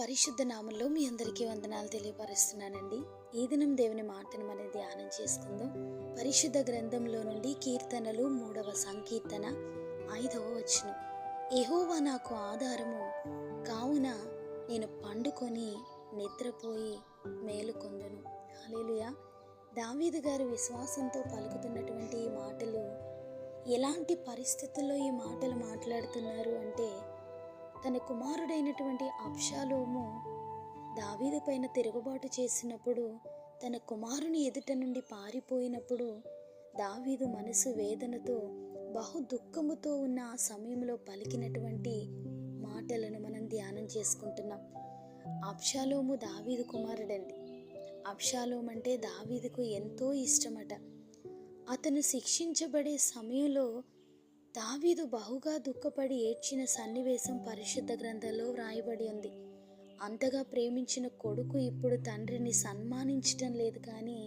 పరిశుద్ధ నామంలో మీ అందరికీ వందనాలు తెలియపరుస్తున్నానండి. ఈ దినం దేవుని మాటను మనం ధ్యానం చేసుకుందాం. పరిశుద్ధ గ్రంథంలో నుండి కీర్తనలు 3వ సంకీర్తన 5వ వచనం. యెహోవా నాకు ఆధారము, కావున నేను పండుకొని నిద్రపోయి మేలుకొందును. హల్లెలూయా. దావీదు గారు విశ్వాసంతో పలుకుతున్నటువంటి ఈ మాటలు, ఎలాంటి పరిస్థితుల్లో ఈ మాటలు మాట్లాడుతున్నారు అంటే, తన కుమారుడైనటువంటి అబ్షాలోము దావీదు పైన తిరుగుబాటు చేసినప్పుడు, తన కుమారుని ఎదుట నుండి పారిపోయినప్పుడు దావీదు మనసు వేదనతో బహు దుఃఖముతో ఉన్న ఆ సమయంలో పలికినటువంటి మాటలను మనం ధ్యానం చేసుకుంటున్నాం. అబ్షాలోము దావీదు కుమారుడండి. అబ్షాలోము అంటే దావీదుకు ఎంతో ఇష్టమట. అతను శిక్షించబడే సమయంలో దావీదు బహుగా దుఃఖపడి ఏడ్చిన సన్నివేశం పరిశుద్ధ గ్రంథంలో వ్రాయబడి ఉంది. అంతగా ప్రేమించిన కొడుకు ఇప్పుడు తండ్రిని సన్మానించటం లేదు, కానీ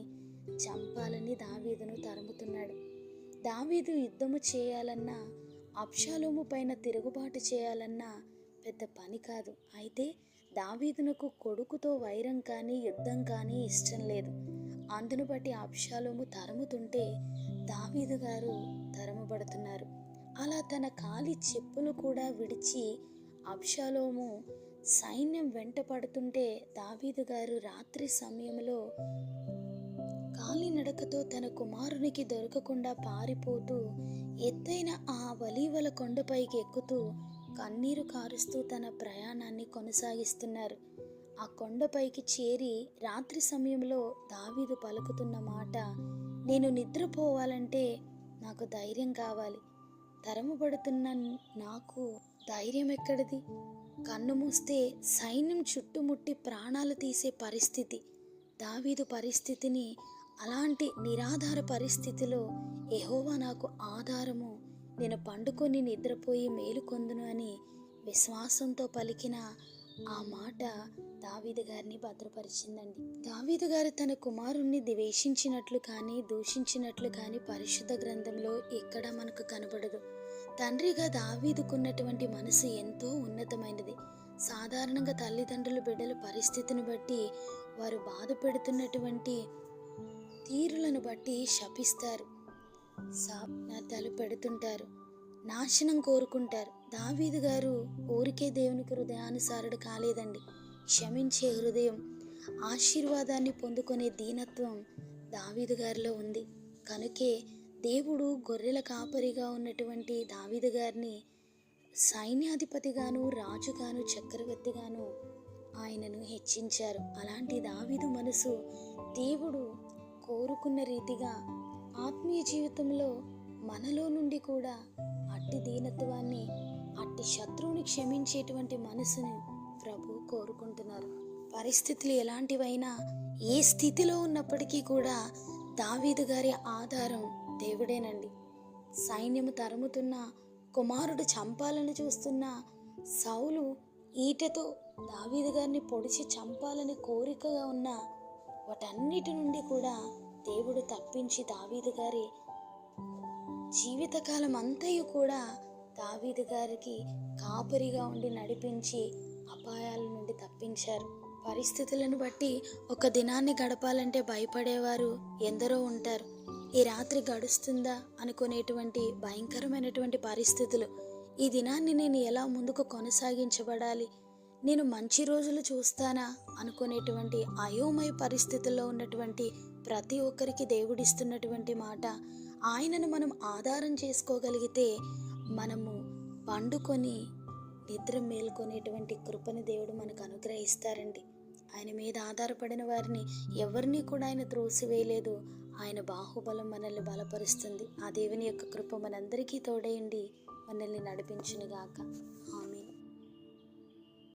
చంపాలని దావీదును తరుముతున్నాడు. దావీదు యుద్ధము చేయాలన్నా, అబ్షాలోము పైన తిరుగుబాటు చేయాలన్నా పెద్ద పని కాదు. అయితే దావీదునకు కొడుకుతో వైరం కానీ యుద్ధం కానీ ఇష్టం లేదు. అందును బట్టి అబ్షాలోము తరుముతుంటే దావీదు గారు తరుమబడుతున్నారు. అలా తన కాలి చెప్పులు కూడా విడిచి అబ్షాలోము సైన్యం వెంట పడుతుంటే దావీదు గారు రాత్రి సమయంలో కాలినడకతో తన కుమారునికి దొరకకుండా పారిపోతూ ఎత్తైన ఆ ఒలీవల కొండపైకి ఎక్కుతూ కన్నీరు కారుస్తూ తన ప్రయాణాన్ని కొనసాగిస్తున్నారు. ఆ కొండపైకి చేరి రాత్రి సమయంలో దావీదు పలుకుతున్న మాట, నేను నిద్రపోవాలంటే నాకు ధైర్యం కావాలి. తరమబడుతున్న నాకు ధైర్యం ఎక్కడిది? కన్ను మూస్తే సైన్యం చుట్టుముట్టి ప్రాణాలు తీసే పరిస్థితి. దావీదు పరిస్థితిని, అలాంటి నిరాధార పరిస్థితిలో యెహోవా నాకు ఆధారము, నేను పండుకొని నిద్రపోయి మేలుకొందును అని విశ్వాసంతో పలికిన ఆ మాట దావీదు గారిని భద్రపరిచిందండి. దావీదు గారు తన కుమారుణ్ణి ద్వేషించినట్లు కానీ దూషించినట్లు కానీ పరిశుద్ధ గ్రంథంలో ఎక్కడా మనకు కనబడదు. తండ్రిగా దావీదుకున్నటువంటి మనసు ఎంతో ఉన్నతమైనది. సాధారణంగా తల్లిదండ్రులు బిడ్డల పరిస్థితిని బట్టి, వారు బాధ పెడుతున్నటువంటి తీరులను బట్టి శపిస్తారు, శాపనార్థాలు పెడుతుంటారు, నాశనం కోరుకుంటారు. దావీదు గారు ఊరికే దేవునికి హృదయానుసారుడు కాలేదండి. క్షమించే హృదయం, ఆశీర్వాదాన్ని పొందుకునే దీనత్వం దావీదు గారిలో ఉంది. కనుకే దేవుడు గొర్రెల కాపరిగా ఉన్నటువంటి దావీదు గారిని సైన్యాధిపతిగాను, రాజుగాను, చక్రవర్తిగాను ఆయనను హెచ్చించారు. అలాంటి దావీదు మనసు దేవుడు కోరుకున్న రీతిగా ఆత్మీయ జీవితంలో మనలో నుండి కూడా అట్టి దీనత్వాన్ని, అట్టి శత్రువుని క్షమించేటువంటి మనసును ప్రభు కోరుకుంటున్నారు. పరిస్థితులు ఎలాంటివైనా, ఏ స్థితిలో ఉన్నప్పటికీ కూడా దావీదు గారి ఆధారం దేవుడేనండి. సైన్యము తరుముతున్న, కుమారుడు చంపాలని చూస్తున్న సౌలు ఈటెతో దావీదు గారిని పొడిచి చంపాలని కోరికగా ఉన్న వాటన్నిటి నుండి కూడా దేవుడు తప్పించి దావీదు గారి జీవితకాలం అంతయు కూడా దావీదు గారికి కాపరిగా ఉండి నడిపించి అపాయాల నుండి తప్పించారు. పరిస్థితులను బట్టి ఒక దినాన్ని గడపాలంటే భయపడేవారు ఎందరో ఉంటారు. ఈ రాత్రి గడుస్తుందా అనుకునేటువంటి భయంకరమైనటువంటి పరిస్థితులు, ఈ దినాన్ని నేను ఎలా ముందుకు కొనసాగించబడాలి, నేను మంచి రోజులు చూస్తానా అనుకునేటువంటి అయోమయ పరిస్థితుల్లో ఉన్నటువంటి ప్రతి ఒక్కరికి దేవుడిస్తున్నటువంటి మాట, ఆయనను మనం ఆధారం చేసుకోగలిగితే మనము పండుకొని నిద్ర మేల్కొనేటువంటి కృపని దేవుడు మనకు అనుగ్రహిస్తారండి. ఆయన మీద ఆధారపడిన వారిని ఎవరిని కూడా ఆయన త్రోసివేయలేదు. ఆయన బాహుబలం మనల్ని బలపరుస్తుంది. ఆ దేవుని యొక్క కృప మనందరికీ తోడేయండి, మనల్ని నడిపించునుగాక. ఆమేన్.